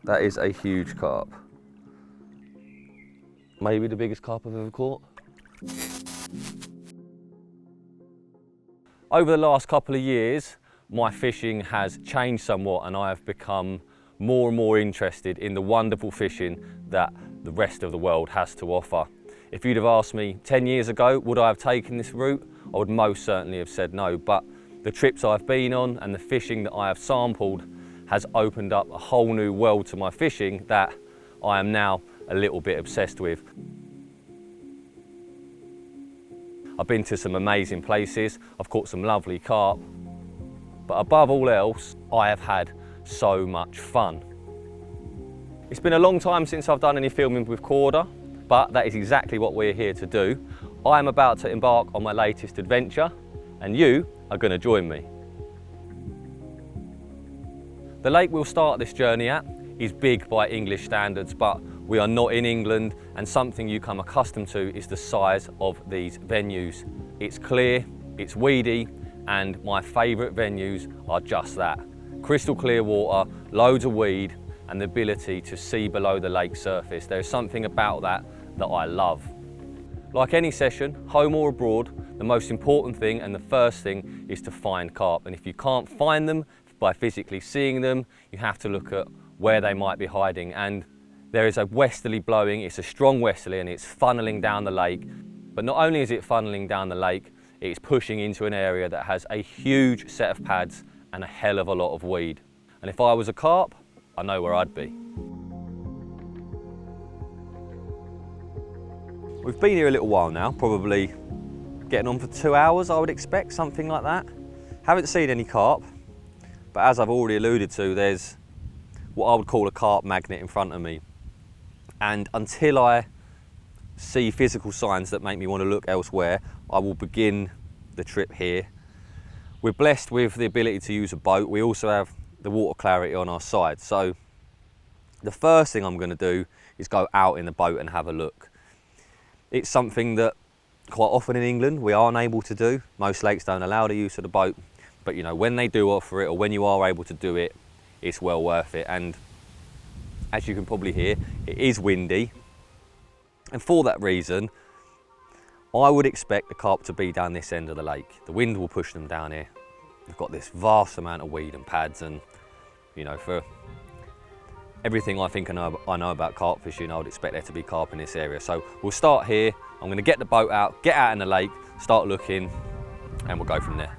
That is a huge carp. Maybe the biggest carp I've ever caught. Over the last couple of years, my fishing has changed somewhat and I have become more and more interested in the wonderful fishing that the rest of the world has to offer. If you'd have asked me 10 years ago, would I have taken this route? I would most certainly have said no, but the trips I've been on and the fishing that I have sampled has opened up a whole new world to my fishing that I am now a little bit obsessed with. I've been to some amazing places, I've caught some lovely carp, but above all else, I have had so much fun. It's been a long time since I've done any filming with Korda, but that is exactly what we're here to do. I am about to embark on my latest adventure, and you are going to join me. The lake we'll start this journey at is big by English standards, but we are not in England, and something you come accustomed to is the size of these venues. It's clear, it's weedy, and my favourite venues are just that. Crystal clear water, loads of weed, and the ability to see below the lake surface. There's something about that I love. Like any session, home or abroad, the most important thing and the first thing is to find carp. And if you can't find them by physically seeing them, you have to look at where they might be hiding. And there is a westerly blowing, it's a strong westerly and it's funneling down the lake. But not only is it funneling down the lake, it's pushing into an area that has a huge set of pads and a hell of a lot of weed. And if I was a carp, I know where I'd be. We've been here a little while now, probably getting on for 2 hours, I would expect, something like that. Haven't seen any carp, but as I've already alluded to, there's what I would call a carp magnet in front of me. And until I see physical signs that make me want to look elsewhere, I will begin the trip here. We're blessed with the ability to use a boat. We also have the water clarity on our side. So the first thing I'm going to do is go out in the boat and have a look. It's something that quite often in England we aren't able to do. Most lakes don't allow the use of the boat, but you know, when they do offer it or when you are able to do it, it's well worth it. And as you can probably hear, it is windy. And for that reason, I would expect the carp to be down this end of the lake. The wind will push them down here. We've got this vast amount of weed and pads, and you know, for everything I think I know about carp fishing, I would expect there to be carp in this area. So we'll start here. I'm going to get the boat out, get out in the lake, start looking, and we'll go from there.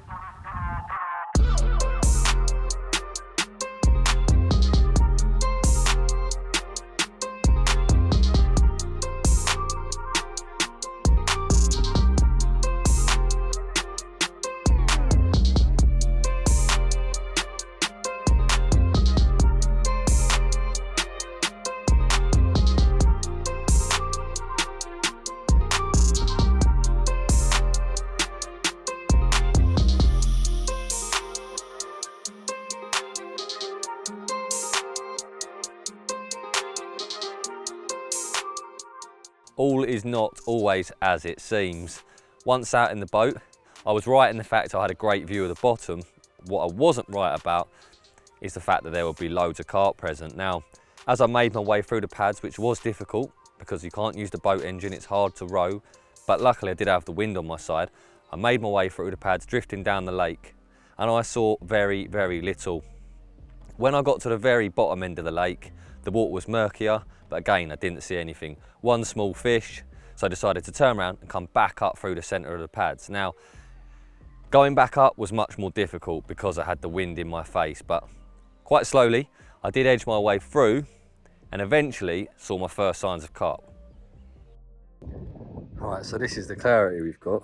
All is not always as it seems. Once out in the boat, I was right in the fact I had a great view of the bottom. What I wasn't right about is the fact that there would be loads of carp present. Now, as I made my way through the pads, which was difficult because you can't use the boat engine, it's hard to row, but luckily I did have the wind on my side. I made my way through the pads, drifting down the lake, and I saw very, very little. When I got to the very bottom end of the lake, the water was murkier, but again, I didn't see anything. One small fish, so I decided to turn around and come back up through the center of the pads. Now, going back up was much more difficult because I had the wind in my face, but quite slowly, I did edge my way through and eventually saw my first signs of carp. All right, so this is the clarity we've got.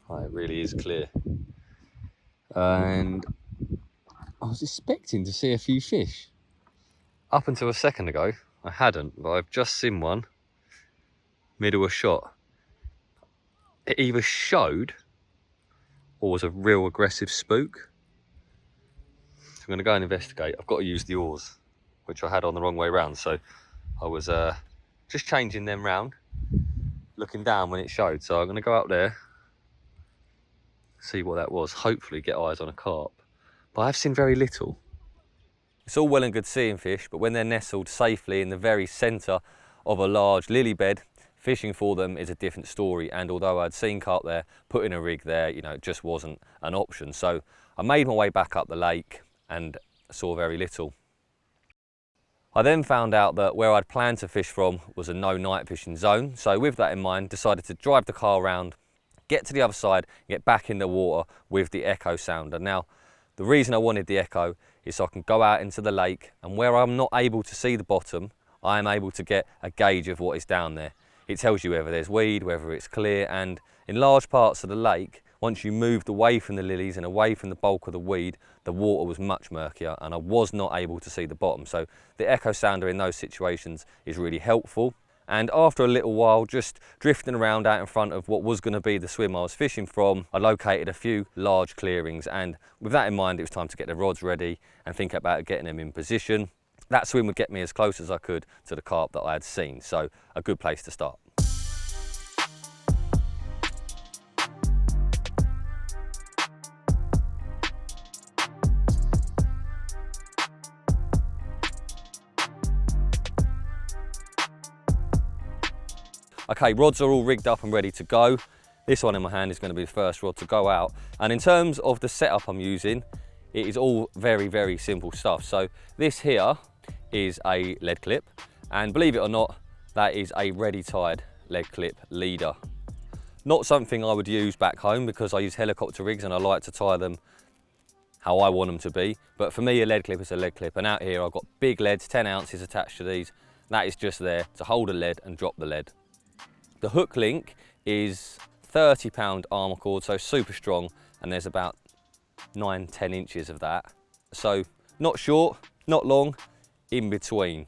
Oh, it really is clear. And I was expecting to see a few fish. Up until a second ago, I hadn't, but I've just seen one middle a shot. It either showed or was a real aggressive spook. So I'm going to go and investigate. I've got to use the oars, which I had on the wrong way round. So I was just changing them round, looking down when it showed. So I'm going to go up there, see what that was, hopefully get eyes on a carp. But I've seen very little. It's all well and good seeing fish, but when they're nestled safely in the very centre of a large lily bed, fishing for them is a different story. And although I'd seen carp there, putting a rig there, you know, it just wasn't an option. So I made my way back up the lake and saw very little. I then found out that where I'd planned to fish from was a no night fishing zone. So with that in mind, decided to drive the car around, get to the other side, and get back in the water with the echo sounder. Now, the reason I wanted the echo is so I can go out into the lake, and where I'm not able to see the bottom, I am able to get a gauge of what is down there. It tells you whether there's weed, whether it's clear, and in large parts of the lake, once you moved away from the lilies and away from the bulk of the weed, the water was much murkier and I was not able to see the bottom. So the echo sounder in those situations is really helpful. And after a little while, just drifting around out in front of what was going to be the swim I was fishing from, I located a few large clearings, and with that in mind, it was time to get the rods ready and think about getting them in position. That swim would get me as close as I could to the carp that I had seen, so a good place to start. Okay, rods are all rigged up and ready to go. This one in my hand is going to be the first rod to go out. And in terms of the setup I'm using, it is all very, very simple stuff. So this here is a lead clip, and believe it or not, that is a ready tied lead clip leader. Not something I would use back home because I use helicopter rigs and I like to tie them how I want them to be. But for me, a lead clip is a lead clip. And out here, I've got big leads, 10 ounces attached to these. That is just there to hold a lead and drop the lead. The hook link is 30-pound armour cord, so super strong, and there's about 9–10 inches of that. So not short, not long, in between.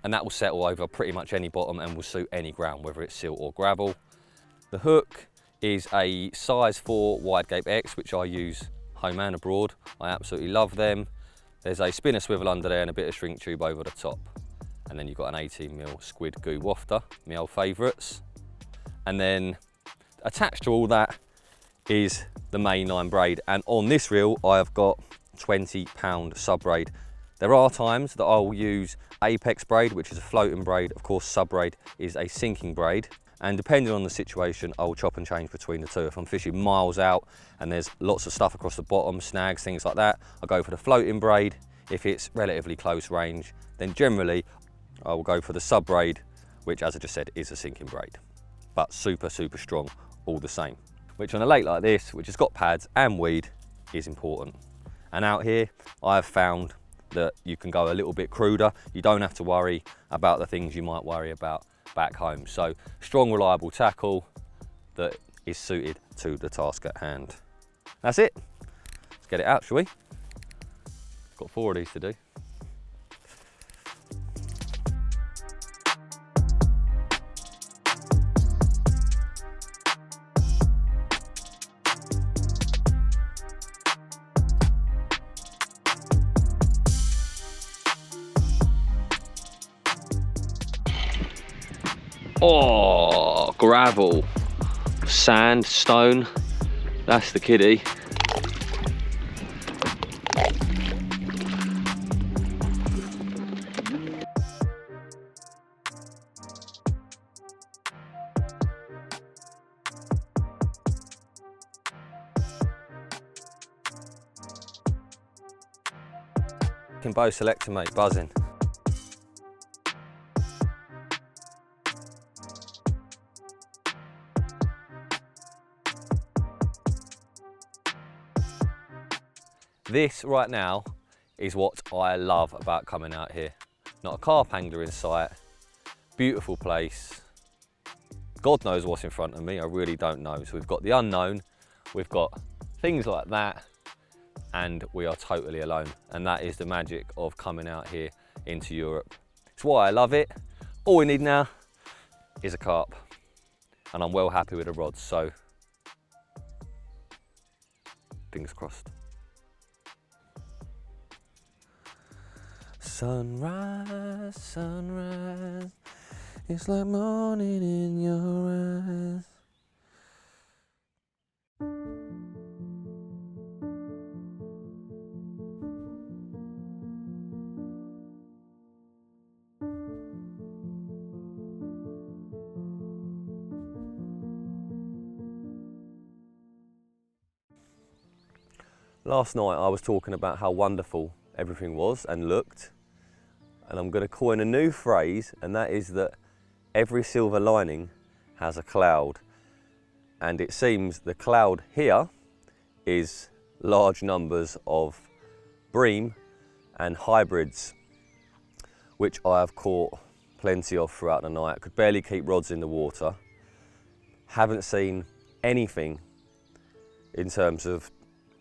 And that will settle over pretty much any bottom and will suit any ground, whether it's silt or gravel. The hook is a size 4 wide gape X, which I use home and abroad. I absolutely love them. There's a spinner swivel under there and a bit of shrink tube over the top. And then you've got an 18mm squid goo wafter, my old favourites. And then attached to all that is the mainline braid. And on this reel, I have got 20-pound sub braid. There are times that I will use apex braid, which is a floating braid. Of course, sub braid is a sinking braid. And depending on the situation, I will chop and change between the two. If I'm fishing miles out and there's lots of stuff across the bottom, snags, things like that, I'll go for the floating braid. If it's relatively close range, then generally I will go for the sub braid, which, as I just said, is a sinking braid, but super, super strong all the same, which on a lake like this, which has got pads and weed, is important. And out here, I've found that you can go a little bit cruder. You don't have to worry about the things you might worry about back home. So strong, reliable tackle that is suited to the task at hand. That's it. Let's get it out, shall we? Got 4 of these to do. Oh, gravel, sand, stone, that's the kiddie. Can bow selector, mate, buzzing. This right now is what I love about coming out here. Not a carp angler in sight, beautiful place. God knows what's in front of me, I really don't know. So we've got the unknown, we've got things like that, and we are totally alone. And that is the magic of coming out here into Europe. It's why I love it. All we need now is a carp, and I'm well happy with the rods, so fingers crossed. Sunrise, sunrise, it's like morning in your eyes. Last night I was talking about how wonderful everything was and looked, and I'm going to coin a new phrase, and that is that every silver lining has a cloud. And it seems the cloud here is large numbers of bream and hybrids, which I have caught plenty of throughout the night. Could barely keep rods in the water. Haven't seen anything in terms of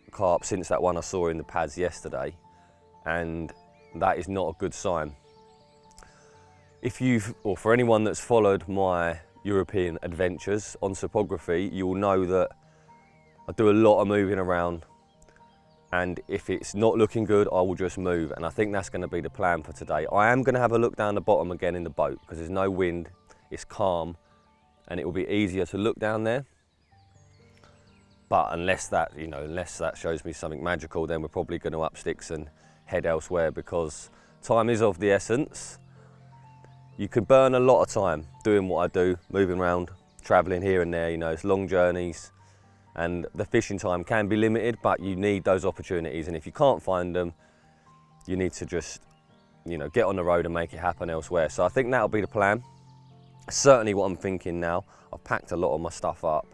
carp since that one I saw in the pads yesterday, and that is not a good sign. If you've, or for anyone that's followed my European adventures on topography, you will know that I do a lot of moving around, and if it's not looking good, I will just move, and I think that's going to be the plan for today. I am going to have a look down the bottom again in the boat because there's no wind, it's calm, and it will be easier to look down there. But unless that, unless that shows me something magical, then we're probably going to up sticks and head elsewhere, because time is of the essence. You can burn a lot of time doing what I do, moving around, traveling here and there, it's long journeys, and the fishing time can be limited, but you need those opportunities, and if you can't find them, you need to just, get on the road and make it happen elsewhere. So I think that'll be the plan. Certainly what I'm thinking now. I've packed a lot of my stuff up.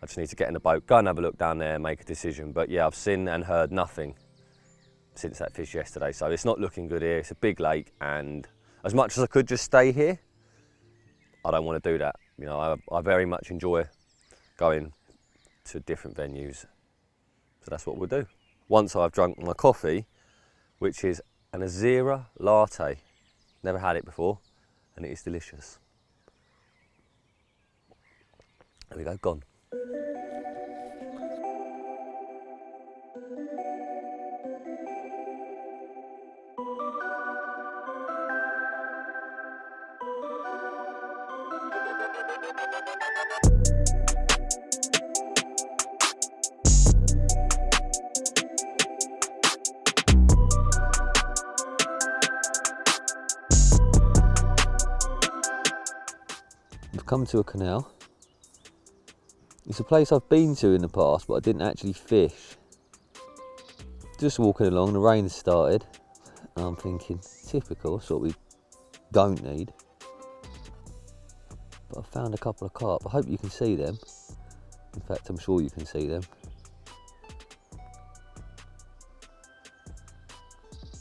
I just need to get in the boat, go and have a look down there and make a decision. But yeah, I've seen and heard nothing since that fish yesterday, so it's not looking good here. It's a big lake, and as much as I could just stay here, I don't want to do that. I very much enjoy going to different venues. So that's what we'll do. Once I've drunk my coffee, which is an Azera latte. Never had it before, and it is delicious. There we go, gone. We've come to a canal. It's a place I've been to in the past, but I didn't actually fish. Just walking along, the rain started, and I'm thinking, typical, sort we don't need. But I found a couple of carp. I hope you can see them. In fact, I'm sure you can see them.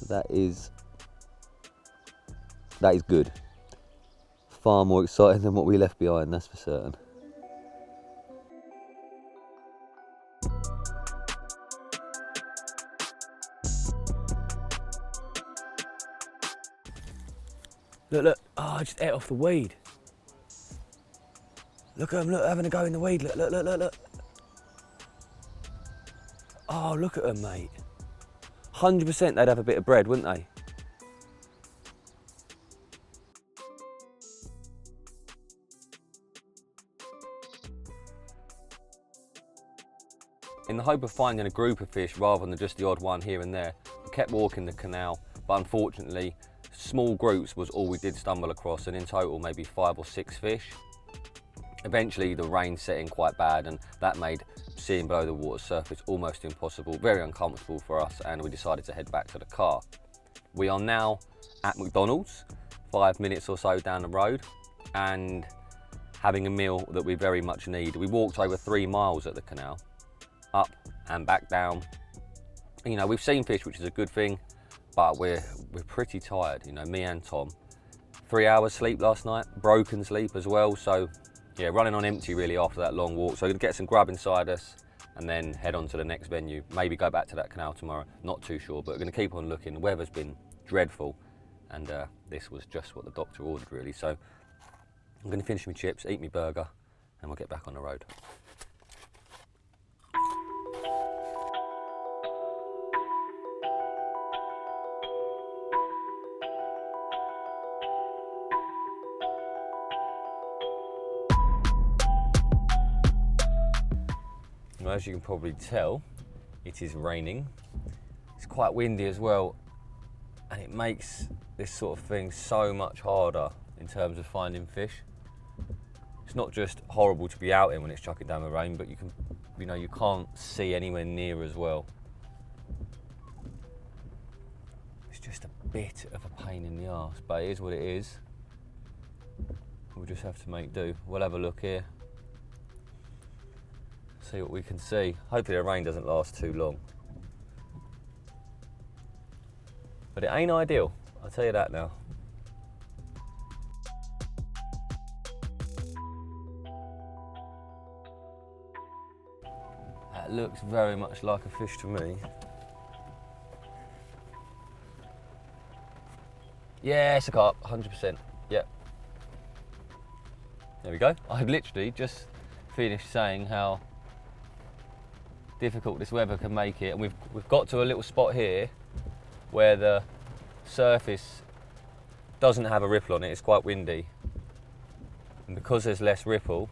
That is good. Far more exciting than what we left behind, that's for certain. Look, oh, I just ate off the weed. Look at them, look, having a go in the weed, look. Oh, look at them, mate. 100% they'd have a bit of bread, wouldn't they? In the hope of finding a group of fish rather than just the odd one here and there, we kept walking the canal, but unfortunately, small groups was all we did stumble across, and in total maybe 5 or 6 fish. Eventually the rain set in quite bad, and that made seeing below the water surface almost impossible, very uncomfortable for us, and we decided to head back to the car. We are now at McDonald's, 5 minutes or so down the road, and having a meal that we very much need. We walked over 3 miles at the canal, up and back down. We've seen fish, which is a good thing, but we're pretty tired, me and Tom. 3 hours sleep last night, broken sleep as well, so yeah, running on empty really after that long walk. So we're gonna get some grub inside us and then head on to the next venue. Maybe go back to that canal tomorrow, not too sure, but we're gonna keep on looking. The weather's been dreadful, and this was just what the doctor ordered really. So I'm gonna finish my chips, eat my burger, and we'll get back on the road. As you can probably tell, it is raining. It's quite windy as well, and it makes this sort of thing so much harder in terms of finding fish. It's not just horrible to be out in when it's chucking down the rain, but you can you know, you can't see anywhere near as well. It's just a bit of a pain in the arse, but it is what it is. We'll just have to make do. We'll have a look here, see what we can see. Hopefully the rain doesn't last too long. But it ain't ideal, I'll tell you that now. That looks very much like a fish to me. Yeah, it's a carp, 100%, yep. There we go. I've literally just finished saying how difficult this weather can make it, and we've got to a little spot here where the surface doesn't have a ripple on it, it's quite windy. And because there's less ripple,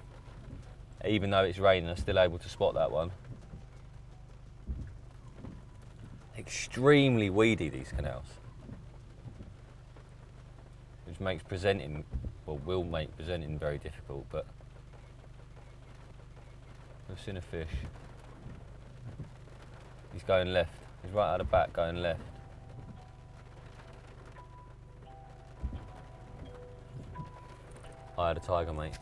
even though it's raining, I'm still able to spot that one. Extremely weedy, these canals. Which makes presenting, well, will make presenting very difficult, but I've seen a fish. He's going left. He's right out the back going left. I had a tiger, mate.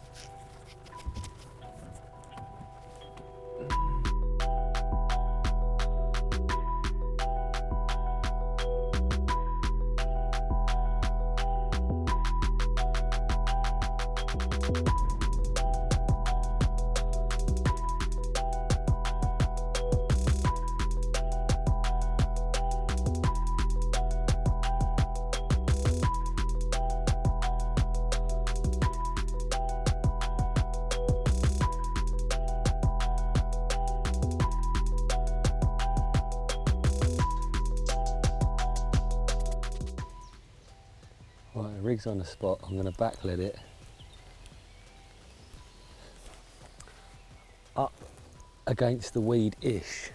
Right, the rig's on the spot. I'm going to backlet it up against the weed-ish.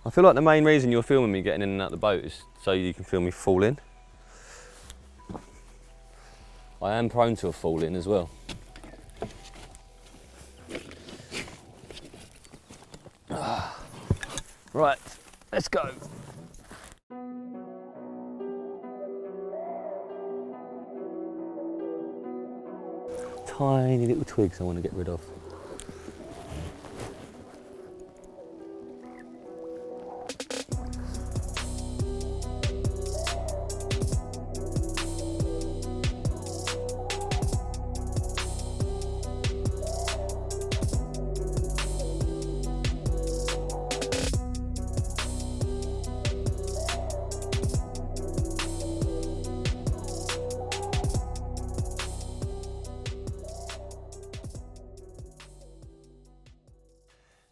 I feel like the main reason you're filming me getting in and out of the boat is so you can film me falling. I am prone to a falling as well. Right, let's go. Tiny little twigs I want to get rid of.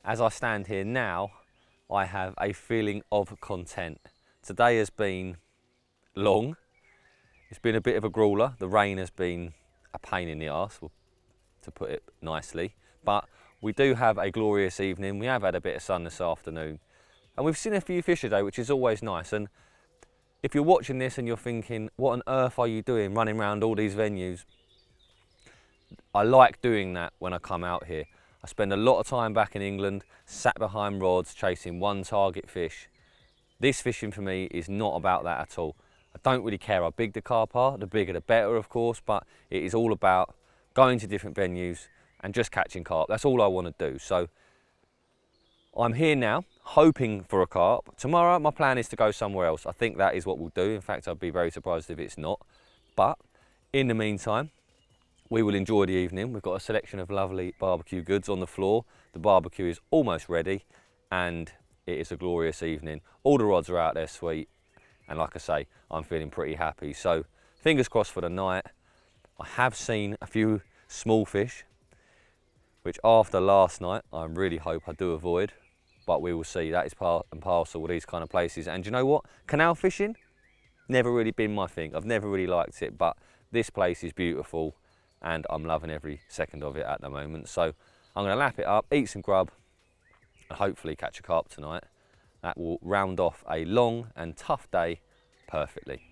As I stand here now, I have a feeling of content. Today has been long. It's been a bit of a grueler. The rain has been a pain in the arse, to put it nicely. But we do have a glorious evening. We have had a bit of sun this afternoon. And we've seen a few fish today, which is always nice. And if you're watching this and you're thinking, what on earth are you doing running around all these venues? I like doing that when I come out here. I spend a lot of time back in England, sat behind rods, chasing one target fish. This fishing for me is not about that at all. I don't really care how big the carp are, the bigger the better of course, but it is all about going to different venues and just catching carp. That's all I want to do. So I'm here now, hoping for a carp. Tomorrow my plan is to go somewhere else. I think that is what we'll do. In fact, I'd be very surprised if it's not. But in the meantime, we will enjoy the evening. We've got a selection of lovely barbecue goods on the floor. The barbecue is almost ready and it is a glorious evening. All the rods are out there sweet. And like I say, I'm feeling pretty happy. So fingers crossed for the night. I have seen a few small fish, which after last night, I really hope I do avoid, but we will see. That is part and parcel with these kind of places. And you know what? Canal fishing, never really been my thing. I've never really liked it, but this place is beautiful. and I'm loving every second of it at the moment. So I'm going to lap it up, eat some grub, and hopefully catch a carp tonight. That will round off a long and tough day perfectly.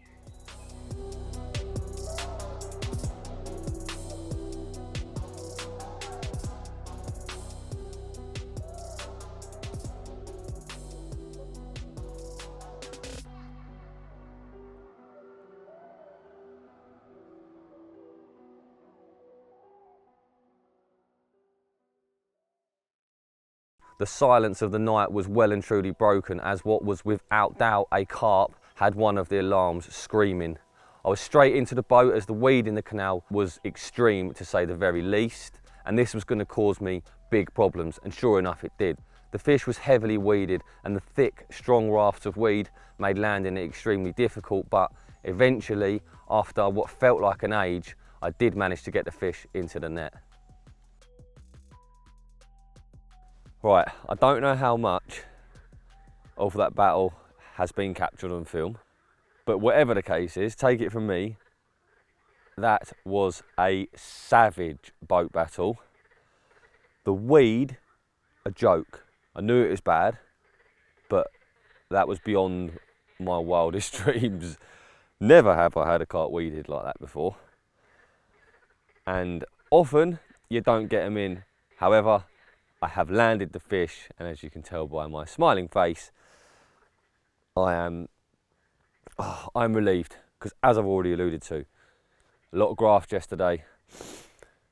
The silence of the night was well and truly broken, as what was without doubt a carp had one of the alarms screaming. I was straight into the boat as the weed in the canal was extreme, to say the very least, and this was going to cause me big problems, and sure enough it did. The fish was heavily weeded, and the thick, strong rafts of weed made landing it extremely difficult, but eventually, after what felt like an age, I did manage to get the fish into the net. Right, I don't know how much of that battle has been captured on film, but whatever the case is, take it from me, that was a savage boat battle. The weed, a joke. I knew it was bad, but that was beyond my wildest dreams. Never have I had a carp weeded like that before. And often you don't get them in. However, I have landed the fish, and as you can tell by my smiling face, I'm relieved, because as I've already alluded to, a lot of graft yesterday,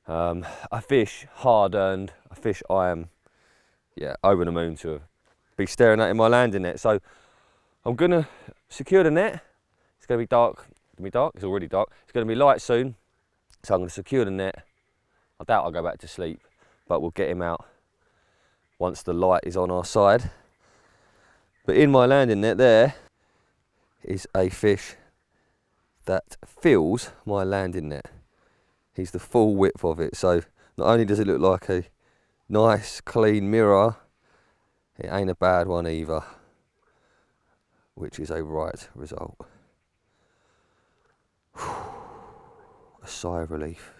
a fish hard earned, a fish I am over the moon to be staring at in my landing net. So I'm gonna secure the net. It's gonna be dark. It's already dark. It's gonna be light soon, so I'm gonna secure the net. I doubt I'll go back to sleep, but we'll get him out once the light is on our side. But in my landing net there is a fish that fills my landing net. He's the full width of it, so not only does it look like a nice clean mirror, it ain't a bad one either, which is a right result. A sigh of relief.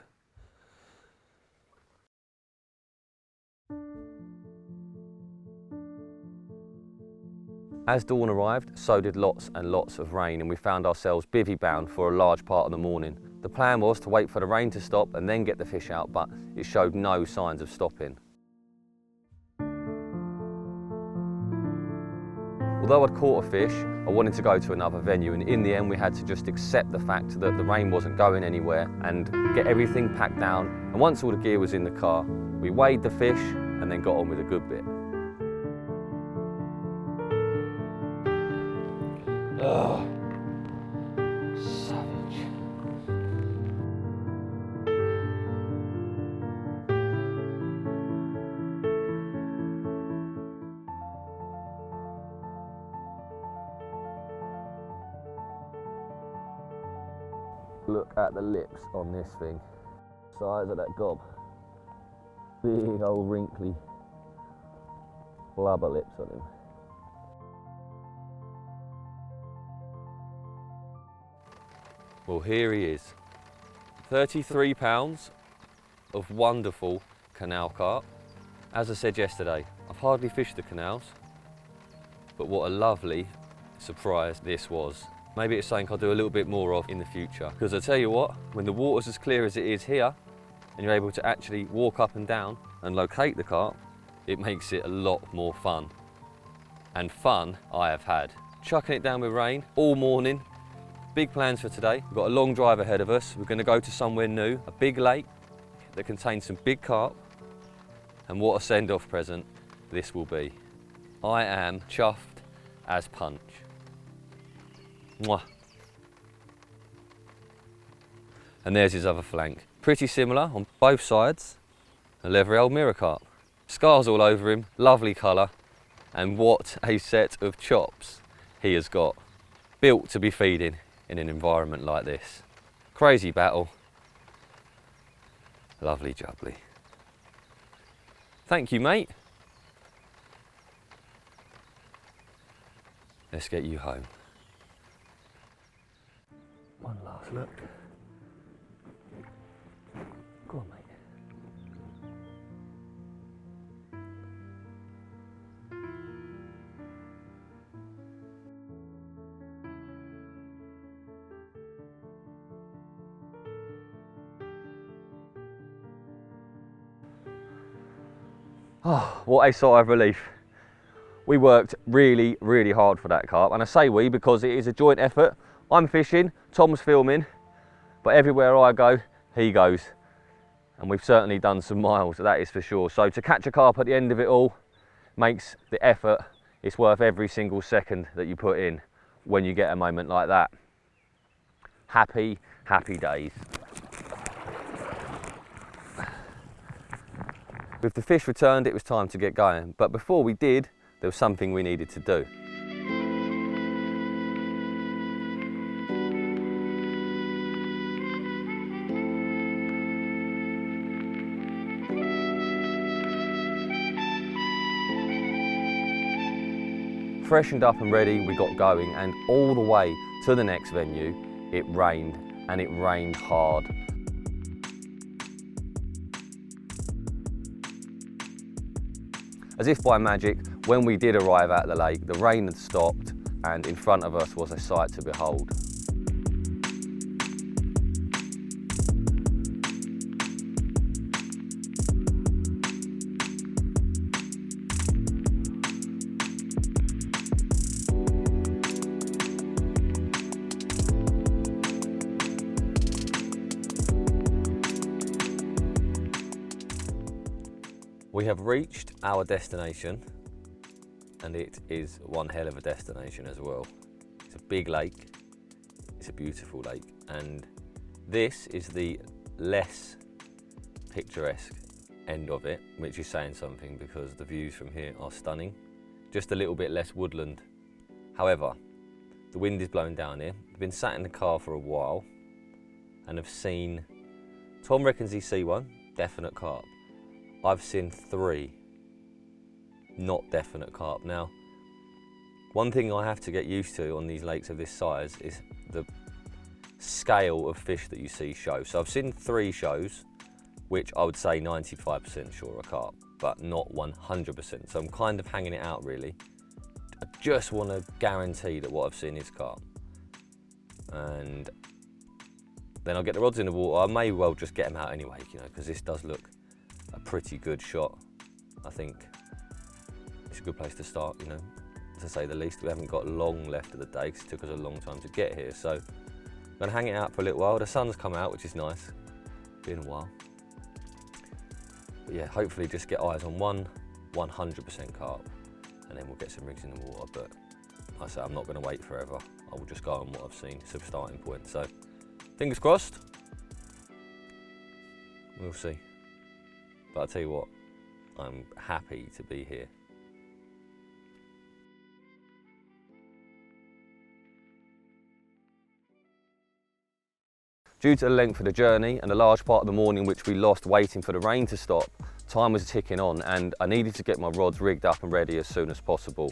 As dawn arrived, so did lots and lots of rain, and we found ourselves bivvy bound for a large part of the morning. The plan was to wait for the rain to stop and then get the fish out, but it showed no signs of stopping. Although I'd caught a fish, I wanted to go to another venue, and in the end we had to just accept the fact that the rain wasn't going anywhere and get everything packed down. And once all the gear was in the car, we weighed the fish and then got on with a good bit. Oh, savage. Look at the lips on this thing. Size of that gob. Big old wrinkly blubber lips on him. Well, here he is. 33 pounds of wonderful canal carp. As I said yesterday, I've hardly fished the canals, but what a lovely surprise this was. Maybe it's something I'll do a little bit more of in the future, because I tell you what, when the water's as clear as it is here, and you're able to actually walk up and down and locate the carp, it makes it a lot more fun. And fun I have had. Chucking it down with rain all morning. Big plans for today. We've got a long drive ahead of us. We're going to go to somewhere new, a big lake that contains some big carp, and what a send-off present this will be. I am chuffed as punch. Mwah. And there's his other flank. Pretty similar on both sides, a leathery old mirror carp. Scars all over him, lovely colour, and what a set of chops he has got. Built to be feeding in an environment like this. Crazy battle. Lovely jubbly. Thank you, mate. Let's get you home. One last look. Oh, what a sigh of relief. We worked really, really hard for that carp, and I say we because it is a joint effort. I'm fishing, Tom's filming, but everywhere I go, he goes. And we've certainly done some miles, that is for sure. So to catch a carp at the end of it all makes the effort, it's worth every single second that you put in when you get a moment like that. Happy, happy days. With the fish returned, it was time to get going. But before we did, there was something we needed to do. Freshened up and ready, we got going, and all the way to the next venue, it rained, and it rained hard. As if by magic, when we did arrive at the lake, the rain had stopped, and in front of us was a sight to behold. We have reached our destination, and it is one hell of a destination as well. It's a big lake, it's a beautiful lake, and this is the less picturesque end of it, which is saying something because the views from here are stunning. Just a little bit less woodland. However, the wind is blowing down here. I've been sat in the car for a while and have seen, Tom reckons he's seen one, definite carp. I've seen 3 not definite carp. Now, one thing I have to get used to on these lakes of this size is the scale of fish that you see show. So I've seen 3 shows, which I would say 95% sure are carp, but not 100%. So I'm kind of hanging it out really. I just want to guarantee that what I've seen is carp. And then I'll get the rods in the water. I may well just get them out anyway, you know, because this does look a pretty good shot. I think it's a good place to start, you know, to say the least. We haven't got long left of the day because it took us a long time to get here. So I'm gonna hang it out for a little while. The sun's come out, which is nice. Been a while. But yeah, hopefully just get eyes on one 100% carp, and then we'll get some rigs in the water. But like I say, I'm not gonna wait forever. I will just go on what I've seen. It's a starting point. So fingers crossed. We'll see. But I'll tell you what, I'm happy to be here. Due to the length of the journey and a large part of the morning which we lost waiting for the rain to stop, time was ticking on and I needed to get my rods rigged up and ready as soon as possible.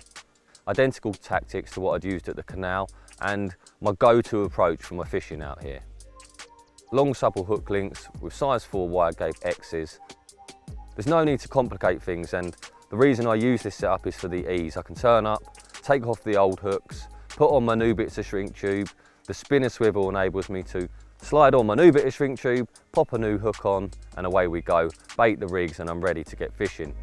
Identical tactics to what I'd used at the canal and my go-to approach for my fishing out here. Long supple hook links with size 4 wide gauge X's. There's no need to complicate things, and the reason I use this setup is for the ease. I can turn up, take off the old hooks, put on my new bits of shrink tube. The spinner swivel enables me to slide on my new bit of shrink tube, pop a new hook on, and away we go. Bait the rigs and I'm ready to get fishing.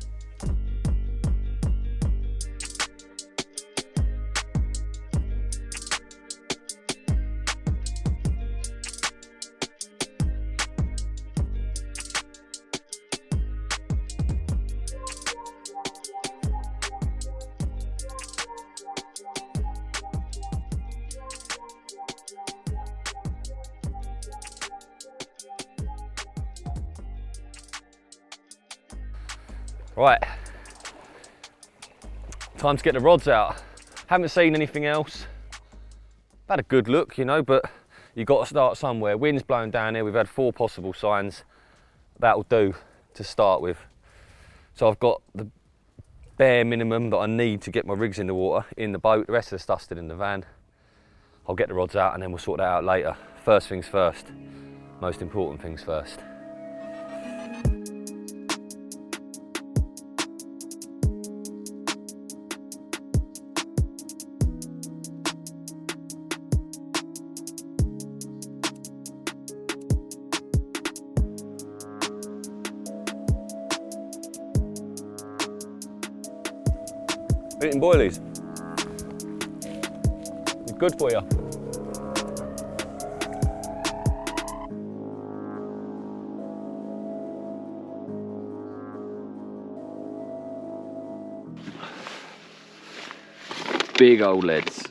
Right, time to get the rods out. Haven't seen anything else. I've had a good look, you know, but you've got to start somewhere. Wind's blowing down here. We've had 4 possible signs. That'll do to start with. So I've got the bare minimum that I need to get my rigs in the water, in the boat. The rest of the stuff's still in the van. I'll get the rods out and then we'll sort that out later. First things first. Most important things first. Eating boilies. It's good for you. Big old leads.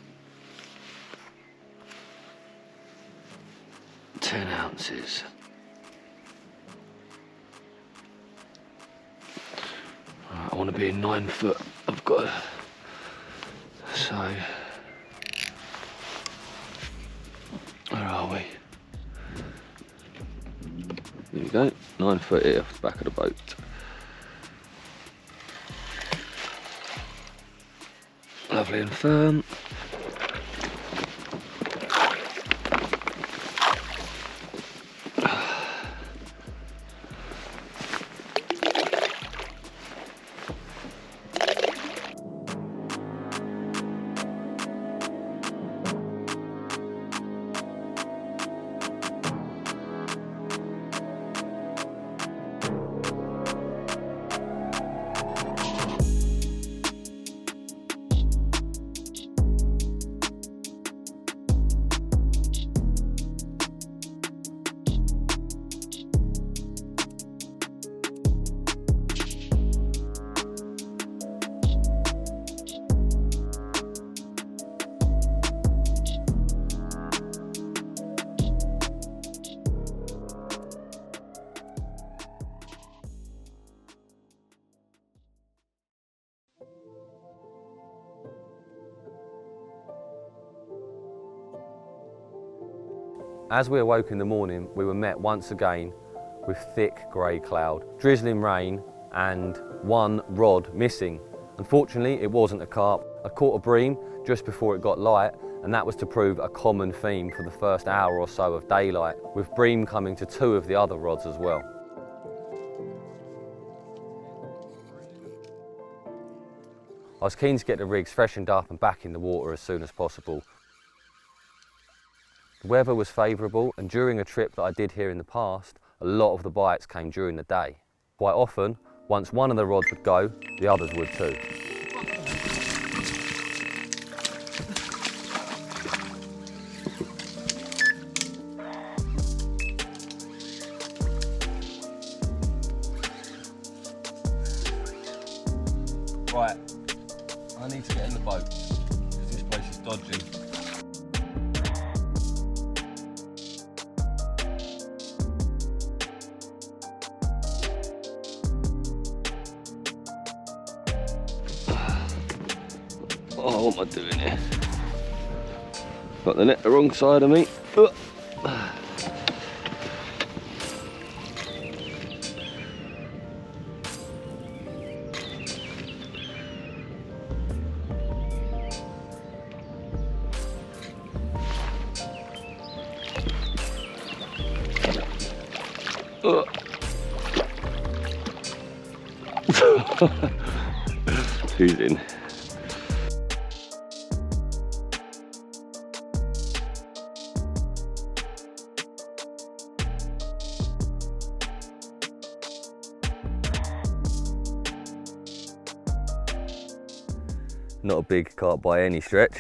10 ounces. Right, I want to be in 9 foot. I've got so where are we? There we go. 9 foot here off the back of the boat. Lovely and firm. As we awoke in the morning, we were met once again with thick grey cloud, drizzling rain and one rod missing. Unfortunately, it wasn't a carp. I caught a bream just before it got light, and that was to prove a common theme for the first hour or so of daylight, with bream coming to 2 of the other rods as well. I was keen to get the rigs freshened up and back in the water as soon as possible. The weather was favourable, and during a trip that I did here in the past, a lot of the bites came during the day. Quite often, once one of the rods would go, the others would too. Right, I need to get in the boat, because this place is dodgy. Oh, what am I doing here? Got the net the wrong side of me. Who's in? Not a big carp by any stretch,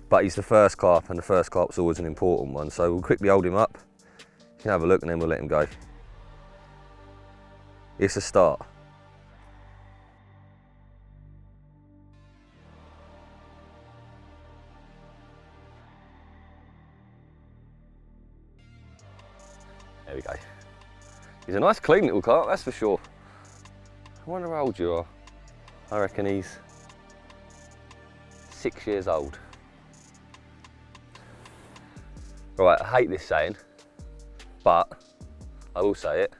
but he's the first carp, and the first carp's always an important one, so we'll quickly hold him up. You can have a look and then we'll let him go. It's a start. There we go. He's a nice clean little carp, that's for sure. I wonder how old you are. I reckon he's 6 years old. Right, I hate this saying, but I will say it.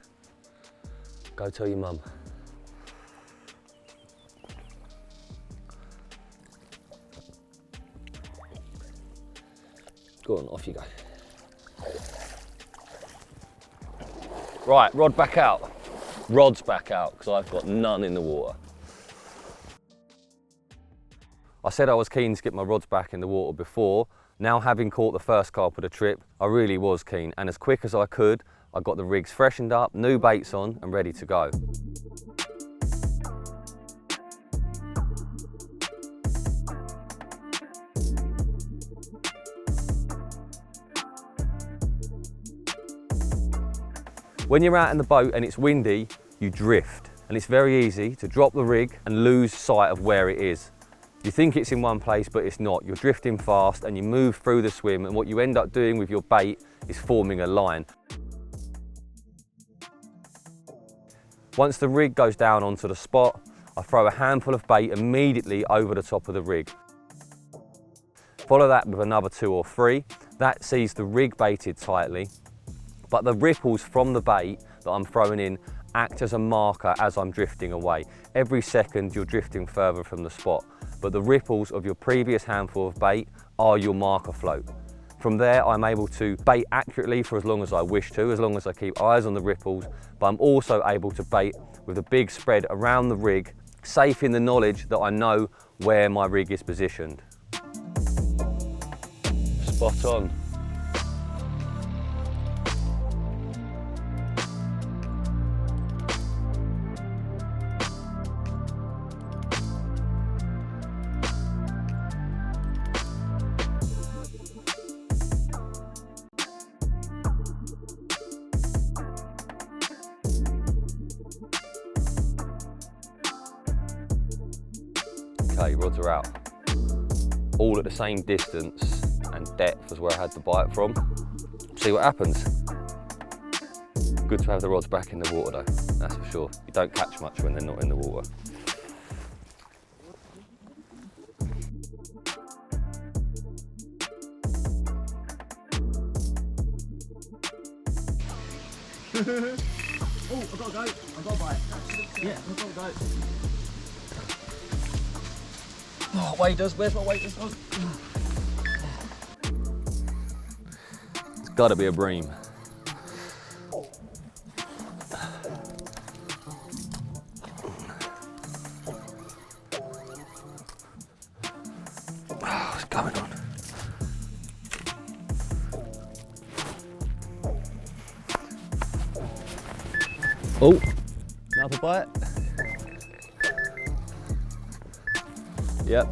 Go tell your mum. Go on, off you go. Right, rod back out. Rod's back out, because I've got none in the water. I said I was keen to get my rods back in the water before. Now, having caught the first carp of the trip, I really was keen, and as quick as I could, I got the rigs freshened up, new baits on and ready to go. When you're out in the boat and it's windy, you drift. And it's very easy to drop the rig and lose sight of where it is. You think it's in one place, but it's not. You're drifting fast and you move through the swim, and what you end up doing with your bait is forming a line. Once the rig goes down onto the spot, I throw a handful of bait immediately over the top of the rig. Follow that with another 2 or 3. That sees the rig baited tightly, but the ripples from the bait that I'm throwing in act as a marker as I'm drifting away. Every second you're drifting further from the spot, but the ripples of your previous handful of bait are your marker float. From there, I'm able to bait accurately for as long as I wish to, as long as I keep eyes on the ripples, but I'm also able to bait with a big spread around the rig, safe in the knowledge that I know where my rig is positioned. Spot on. Okay, rods are out. All at the same distance and depth as where I had the bite from. See what happens. Good to have the rods back in the water though, that's for sure. You don't catch much when they're not in the water. Oh, I've got to go. I've got a bite. Yeah, I've got to go. Oh, waders, where's my waders? Oh. It's got to be a bream. Oh, what's going on? Oh, another bite. Yep.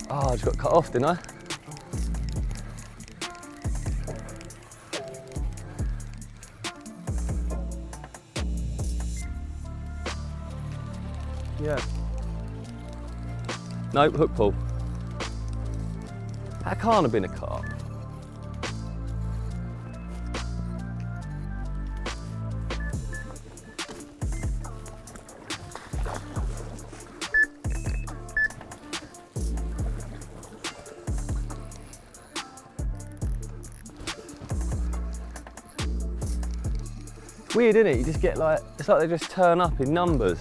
Oh, I just got cut off, didn't I? Yeah. Nope, hook pull. That can't have been a carp. Weird, isn't it? You just get like, it's like they just turn up in numbers.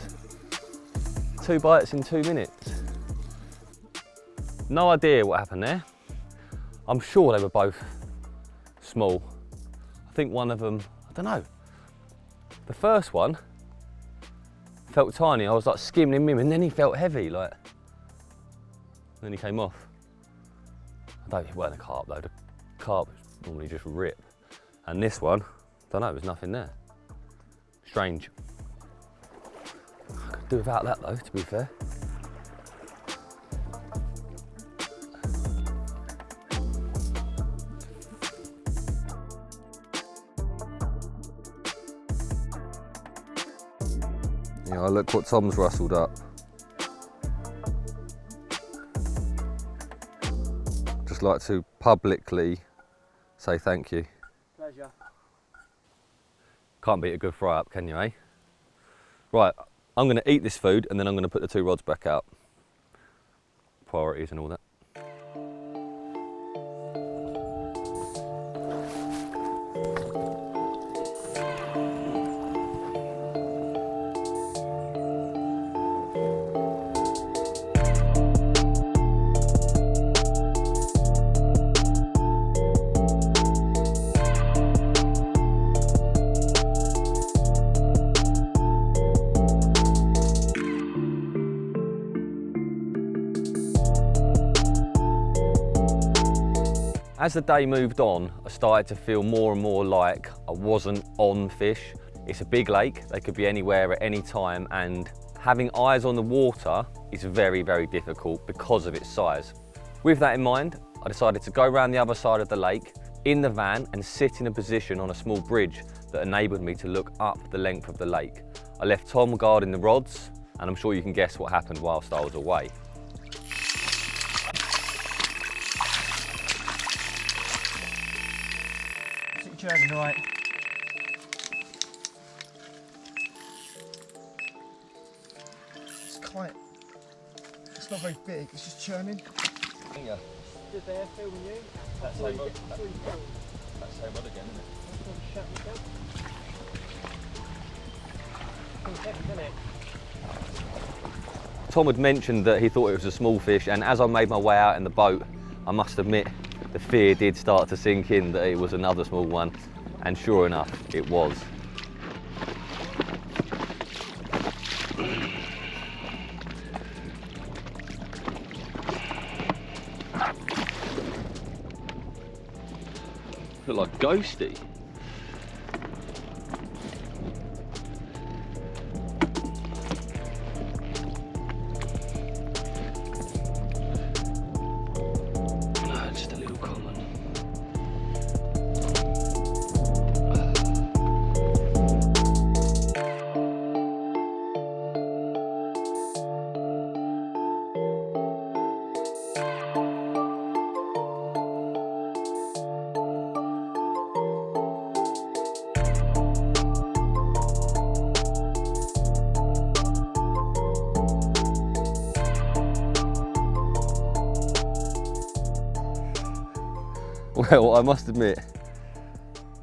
2 bites in 2 minutes. No idea what happened there. I'm sure they were both small. I think one of them, I don't know. The first one felt tiny. I was like skimming him and then he felt heavy, like. And then he came off. I don't think it weren't a carp though. The carp normally just rip. And this one, I don't know, there was nothing there. Strange. I could do without that though, to be fair. Yeah, look what Tom's rustled up. Just like to publicly say thank you. Pleasure. Can't beat a good fry up, can you, eh? Right, I'm going to eat this food and then I'm going to put the 2 rods back out. Priorities and all that. As the day moved on, I started to feel more and more like I wasn't on fish. It's a big lake, they could be anywhere at any time, and having eyes on the water is very, very difficult because of its size. With that in mind, I decided to go around the other side of the lake in the van and sit in a position on a small bridge that enabled me to look up the length of the lake. I left Tom guarding the rods, and I'm sure you can guess what happened whilst I was away. Sit your churning, right? It's not very big, it's just churning. Yeah. Stood there filming you. That's so good. That's so good again, isn't it? Tom had mentioned that he thought it was a small fish, and as I made my way out in the boat, I must admit the fear did start to sink in that it was another small one, and sure enough, it was. Look like ghosty. No, just a little common. Well, I must admit,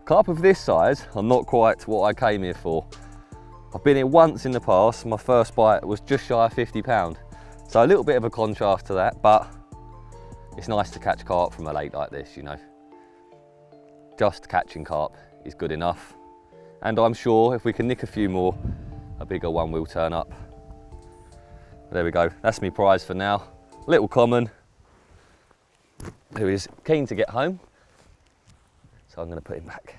carp of this size are not quite what I came here for. I've been here once in the past, my first bite was just shy of £50. So a little bit of a contrast to that, but it's nice to catch carp from a lake like this, you know. Just catching carp is good enough. And I'm sure if we can nick a few more, a bigger one will turn up. There we go, that's my prize for now. Little common, who is keen to get home. So I'm going to put him back.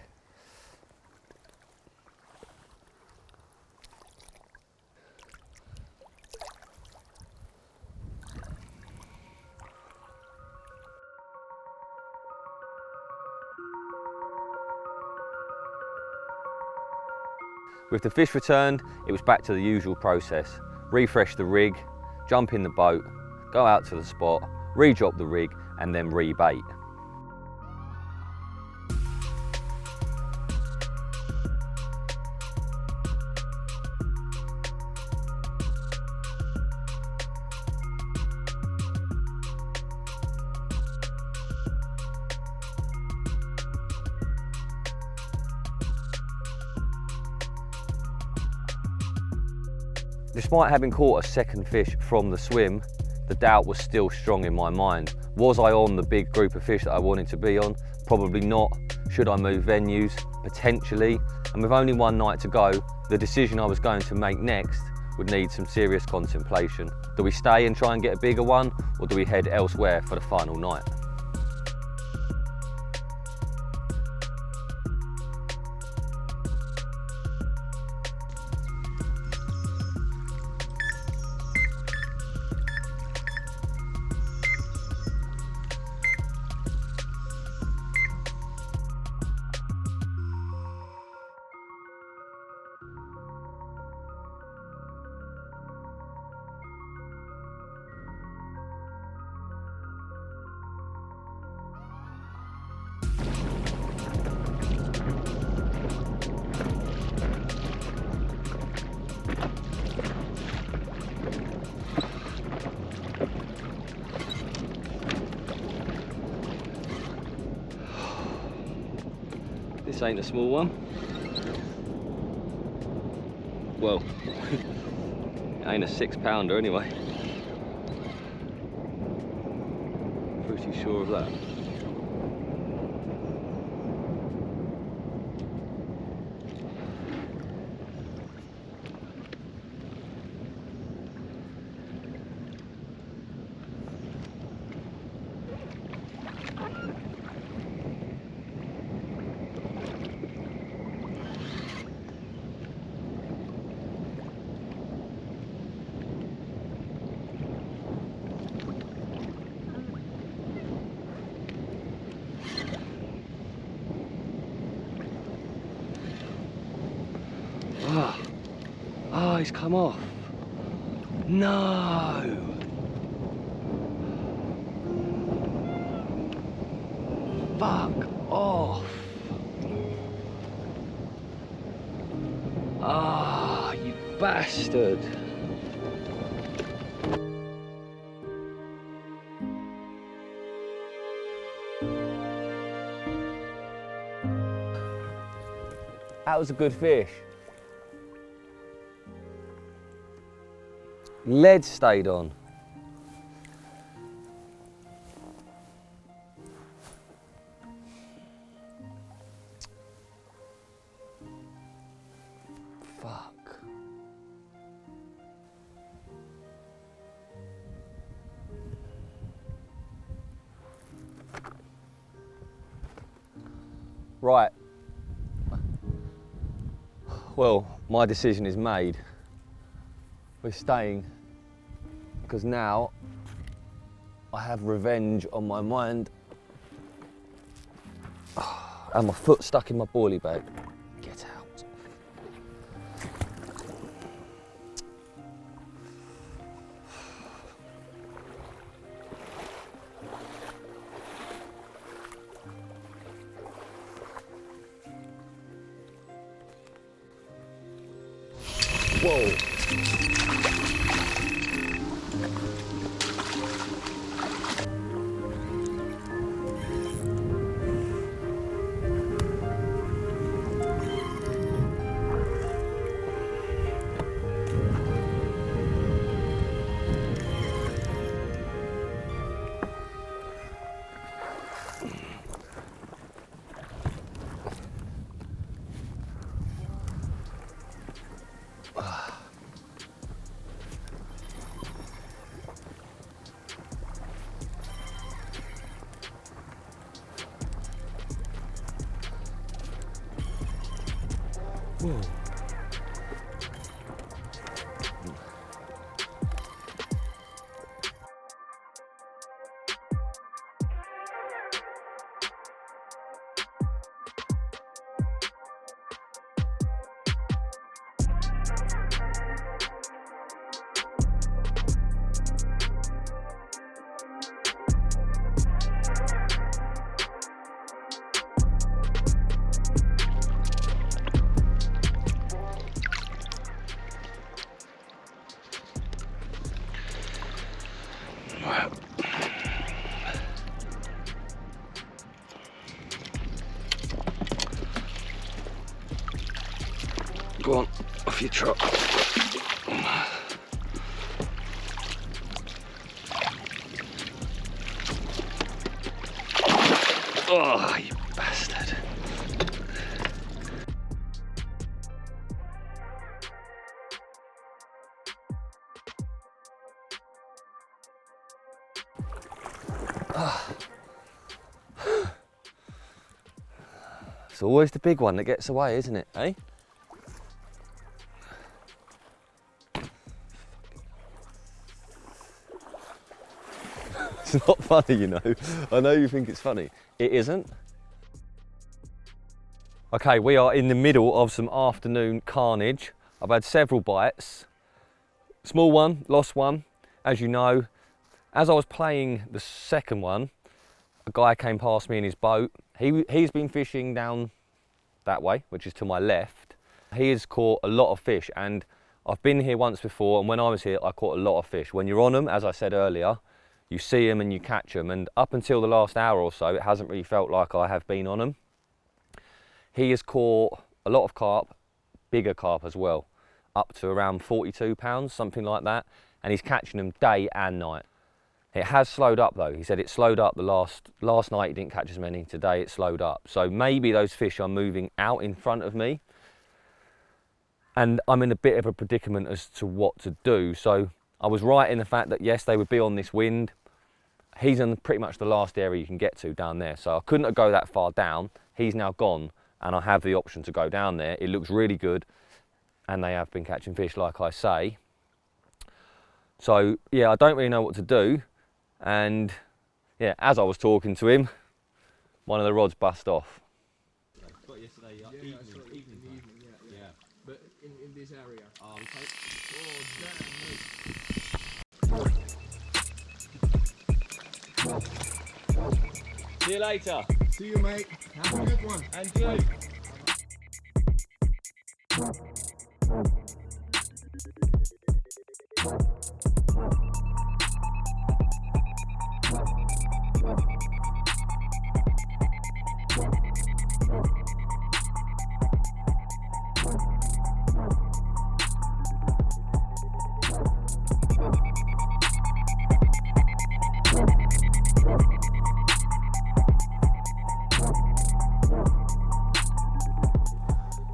With the fish returned, it was back to the usual process. Refresh the rig, jump in the boat, go out to the spot, re-drop the rig, and then rebait. Despite having caught a second fish from the swim, the doubt was still strong in my mind. Was I on the big group of fish that I wanted to be on? Probably not. Should I move venues? Potentially. And with only one night to go, the decision I was going to make next would need some serious contemplation. Do we stay and try and get a bigger one, or do we head elsewhere for the final night? This ain't a small one. Well, it ain't a 6-pounder anyway. Pretty sure of that. Oh, he's come off. No. Fuck off. Ah, you bastard. That was a good fish. Lead stayed on. Fuck. Right. Well, my decision is made. We're staying because now I have revenge on my mind. And my foot stuck in my boilie bag. Get out. Whoa. Whoa. Go on, off your trot. Oh, you bastard. It's always the big one that gets away, isn't it, eh? It's not funny, you know. I know you think it's funny. It isn't. Okay, we are in the middle of some afternoon carnage. I've had several bites. Small one, lost one. As you know, as I was playing the second one, a guy came past me in his boat. He's been fishing down that way, which is to my left. He has caught a lot of fish, and I've been here once before, and when I was here, I caught a lot of fish. When you're on them, as I said earlier, you see them and you catch them, and up until the last hour or so, it hasn't really felt like I have been on them. He has caught a lot of carp, bigger carp as well, up to around 42 pounds, something like that, and he's catching them day and night. It has slowed up though. He said it slowed up the last night he didn't catch as many, today it slowed up. So maybe those fish are moving out in front of me, and I'm in a bit of a predicament as to what to do. So I was right in the fact that yes, they would be on this wind. He's in pretty much the last area you can get to down there. So I couldn't go that far down. He's now gone, and I have the option to go down there. It looks really good, and they have been catching fish, like I say. So yeah, I don't really know what to do. And yeah, as I was talking to him, one of the rods bust off. Got yesterday evening. Yeah. But in this area. Oh, okay. Oh, damn, mate. See you later. See you, mate. Have a good one. And you.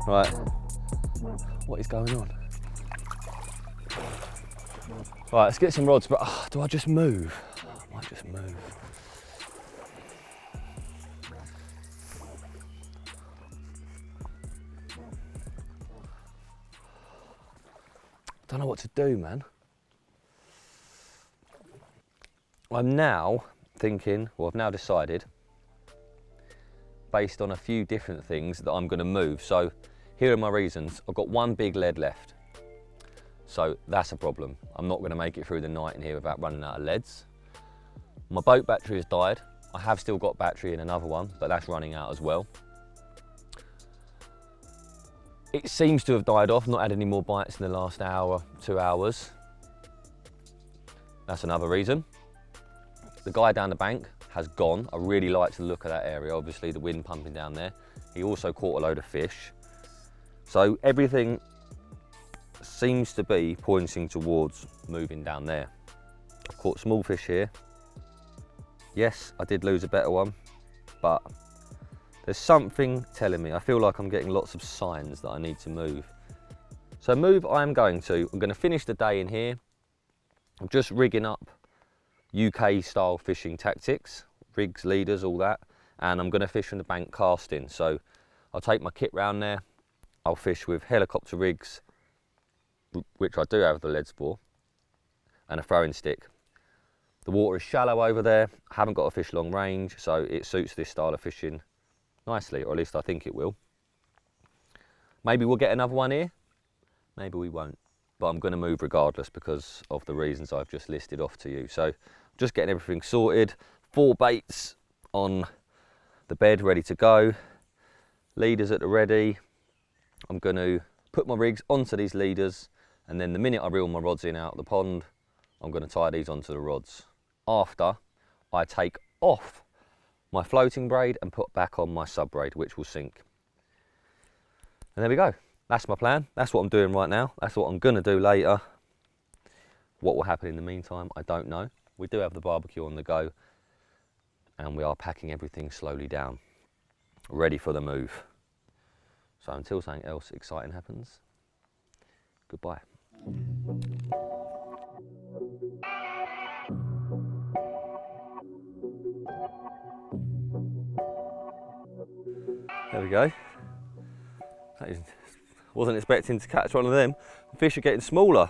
Right, what is going on? Right, let's get some rods, but do I just move? I might just move. Don't know what to do, man. I'm now thinking, well, I've now decided, based on a few different things, that I'm going to move. So here are my reasons. I've got one big lead left. So that's a problem. I'm not going to make it through the night in here without running out of leads. My boat battery has died. I have still got battery in another one, but that's running out as well. It seems to have died off, not had any more bites in the last hour, 2 hours. That's another reason. The guy down the bank has gone. I really liked the look of that area, obviously the wind pumping down there. He also caught a load of fish. So everything seems to be pointing towards moving down there. I've caught small fish here. Yes, I did lose a better one, but there's something telling me. I feel like I'm getting lots of signs that I need to move. So move I am going to. I'm going to finish the day in here. I'm just rigging up UK style fishing tactics, rigs, leaders, all that. And I'm going to fish from the bank casting. So I'll take my kit round there. I'll fish with helicopter rigs, which I do have the leads for, and a throwing stick. The water is shallow over there. I haven't got to fish long range, so it suits this style of fishing nicely, or at least I think it will. Maybe we'll get another one here, maybe we won't, but I'm going to move regardless because of the reasons I've just listed off to you. So just getting everything sorted, 4 baits on the bed ready to go, leaders at the ready. I'm going to put my rigs onto these leaders, and then the minute I reel my rods in out of the pond, I'm going to tie these onto the rods. After I take off my floating braid and put back on my sub braid, which will sink. And there we go. That's my plan. That's what I'm doing right now. That's what I'm going to do later. What will happen in the meantime, I don't know. We do have the barbecue on the go, and we are packing everything slowly down, ready for the move. So until something else exciting happens, goodbye. There we go. Wasn't expecting to catch one of them. The fish are getting smaller.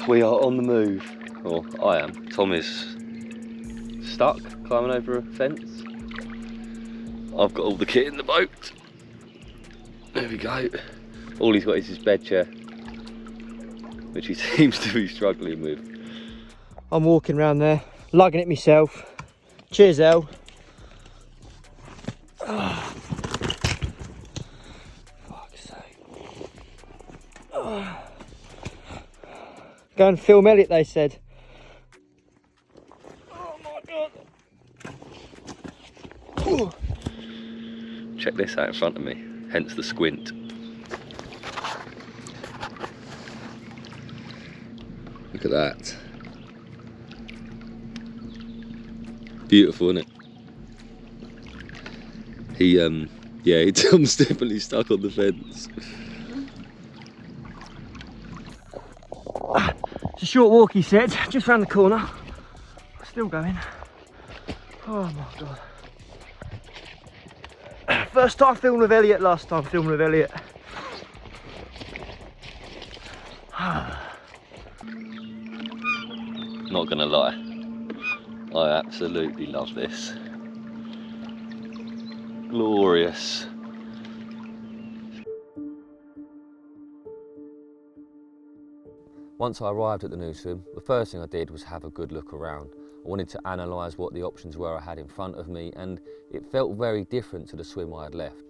We are on the move, or I am. Tom is stuck climbing over a fence. I've got all the kit in the boat. There we go. All he's got is his bed chair, which he seems to be struggling with. I'm walking around there, lugging it myself. Cheers, El. Oh. Fuck's sake. Oh. Go and film Elliott, they said. Oh my Check this out in front of me, hence the squint. Look at that. Beautiful, isn't it? Tom's definitely stuck on the fence. It's a short walk, he said, just round the corner. Still going. Oh my god. First time filming with Elliott, last time filming with Elliott. Not gonna lie, I absolutely love this. Glorious. Once I arrived at the new swim, the first thing I did was have a good look around. I wanted to analyse what the options were I had in front of me, and it felt very different to the swim I had left.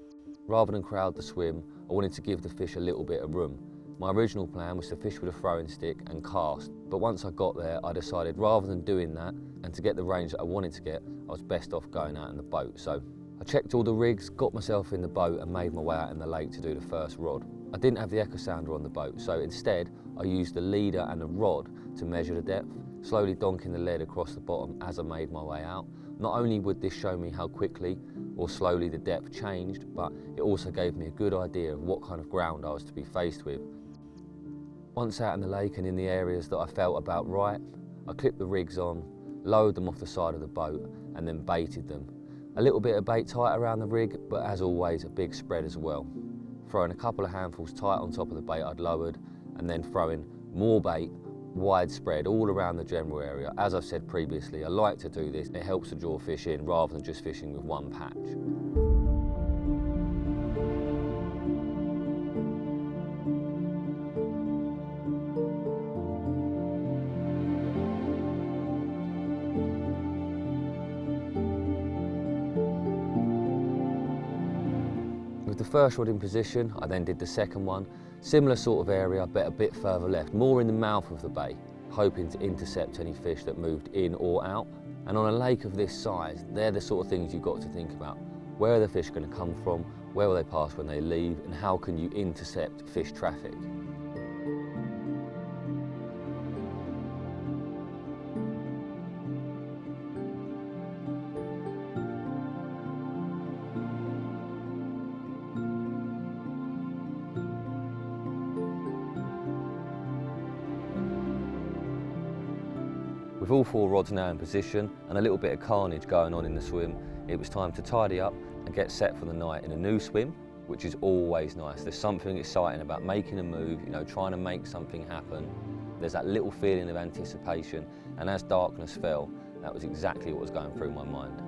Rather than crowd the swim, I wanted to give the fish a little bit of room. My original plan was to fish with a throwing stick and cast, but once I got there, I decided rather than doing that and to get the range that I wanted to get, I was best off going out in the boat. So I checked all the rigs, got myself in the boat and made my way out in the lake to do the first rod. I didn't have the echo sounder on the boat, so instead I used the leader and the rod to measure the depth, slowly donking the lead across the bottom as I made my way out. Not only would this show me how quickly or slowly the depth changed, but it also gave me a good idea of what kind of ground I was to be faced with. Once out in the lake and in the areas that I felt about right, I clipped the rigs on, lowered them off the side of the boat and then baited them. A little bit of bait tight around the rig, but as always a big spread as well. Throwing a couple of handfuls tight on top of the bait I'd lowered and then throwing more bait widespread all around the general area. As I've said previously, I like to do this. It helps to draw fish in rather than just fishing with one patch. With the first rod in position, I then did the second one. Similar sort of area, but a bit further left, more in the mouth of the bay, hoping to intercept any fish that moved in or out. And on a lake of this size, they're the sort of things you've got to think about. Where are the fish going to come from? Where will they pass when they leave? And how can you intercept fish traffic? With all four rods now in position and a little bit of carnage going on in the swim, it was time to tidy up and get set for the night in a new swim, which is always nice. There's something exciting about making a move, trying to make something happen. There's that little feeling of anticipation, and as darkness fell, that was exactly what was going through my mind.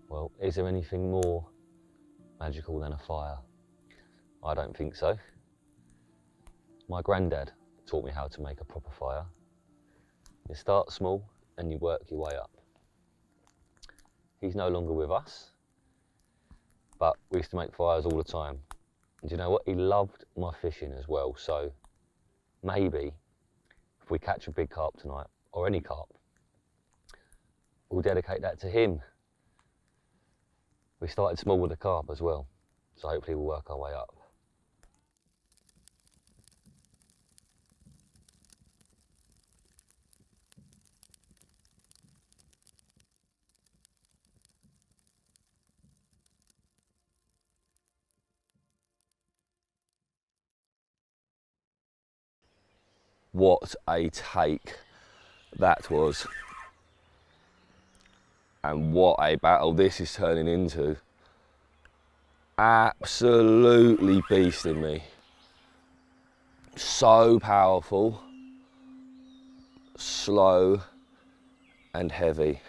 Well, is there anything more magical than a fire? I don't think so. My granddad taught me how to make a proper fire. You start small and you work your way up. He's no longer with us, but we used to make fires all the time. And you know what? He loved my fishing as well, so maybe if we catch a big carp tonight, or any carp, we'll dedicate that to him. We started small with the carp as well, so hopefully we'll work our way up. What a take that was. And what a battle this is turning into. Absolutely beasting me. So powerful, slow and heavy.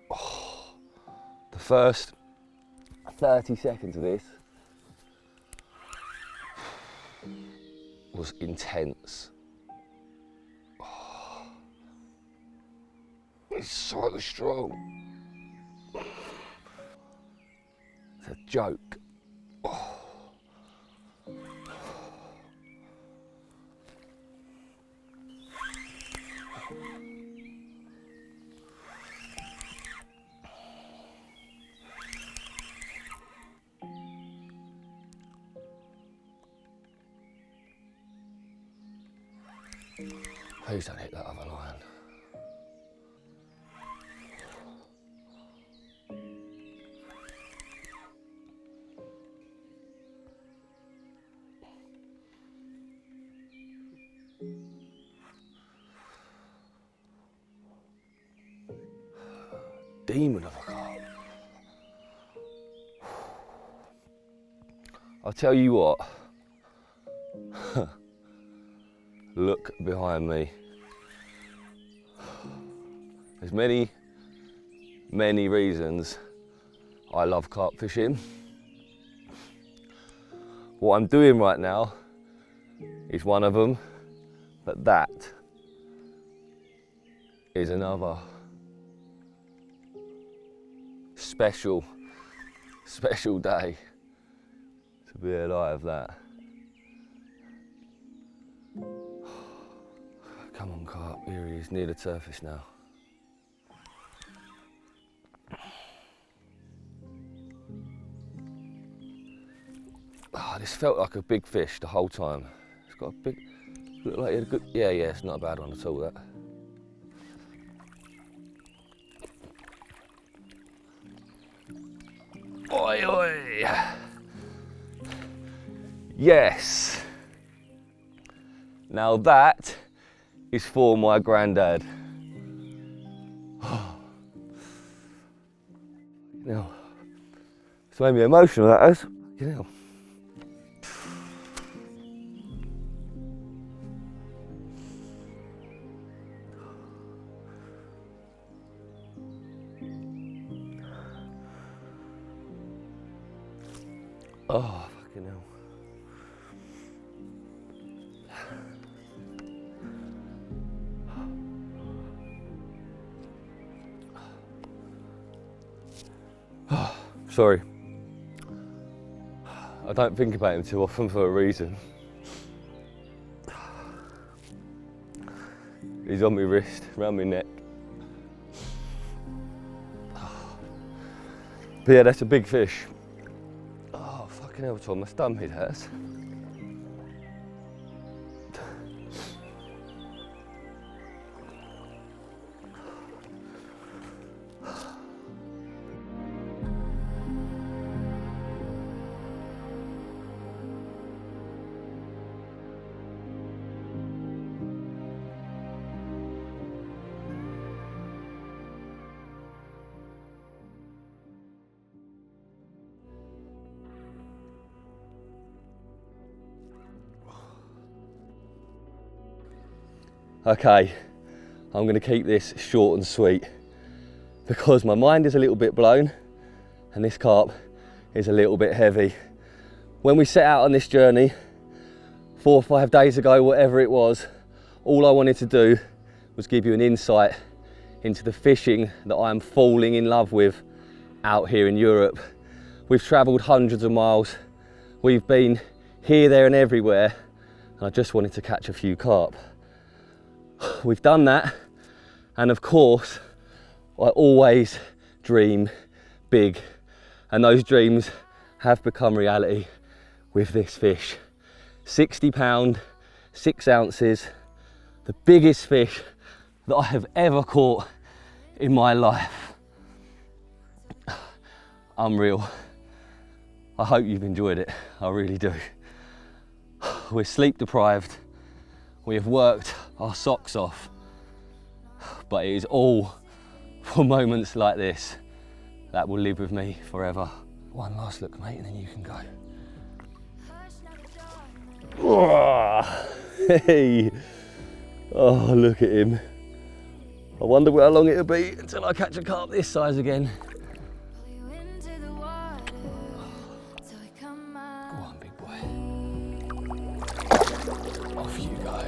Oh, the first 30 seconds of this was intense. It's so strong. It's a joke. Oh. Please don't hit that other line. Demon of a carp. I'll tell you what. Look behind me. There's many reasons I love carp fishing. What I'm doing right now is one of them, but that is another. Special day to be alive. That. Come on, carp, here he is, near the surface now. Oh, this felt like a big fish the whole time. It's got a big, look like he had a good, yeah, it's not a bad one at all, that. Oi, oi. Yes. Now that is for my granddad. Now, it's made me emotional, that is. You know. Oh, fucking hell. Sorry. I don't think about him too often for a reason. He's on my wrist, around my neck. But yeah, that's a big fish. Oh, fucking hell, Tom, my stomach hurts. Okay, I'm going to keep this short and sweet because my mind is a little bit blown and this carp is a little bit heavy. When we set out on this journey 4 or 5 days ago, whatever it was, all I wanted to do was give you an insight into the fishing that I am falling in love with out here in Europe. We've travelled hundreds of miles, we've been here, there and everywhere, and I just wanted to catch a few carp. We've done that, and of course, I always dream big, and those dreams have become reality with this fish. 60 pound, 6 ounces, the biggest fish that I have ever caught in my life. Unreal. I hope you've enjoyed it, I really do. We're sleep deprived. We have worked our socks off, but it is all for moments like this that will live with me forever. One last look, mate, and then you can go. Oh, hey, oh, look at him. I wonder how long it'll be until I catch a carp this size again. Go on, big boy. Off you go.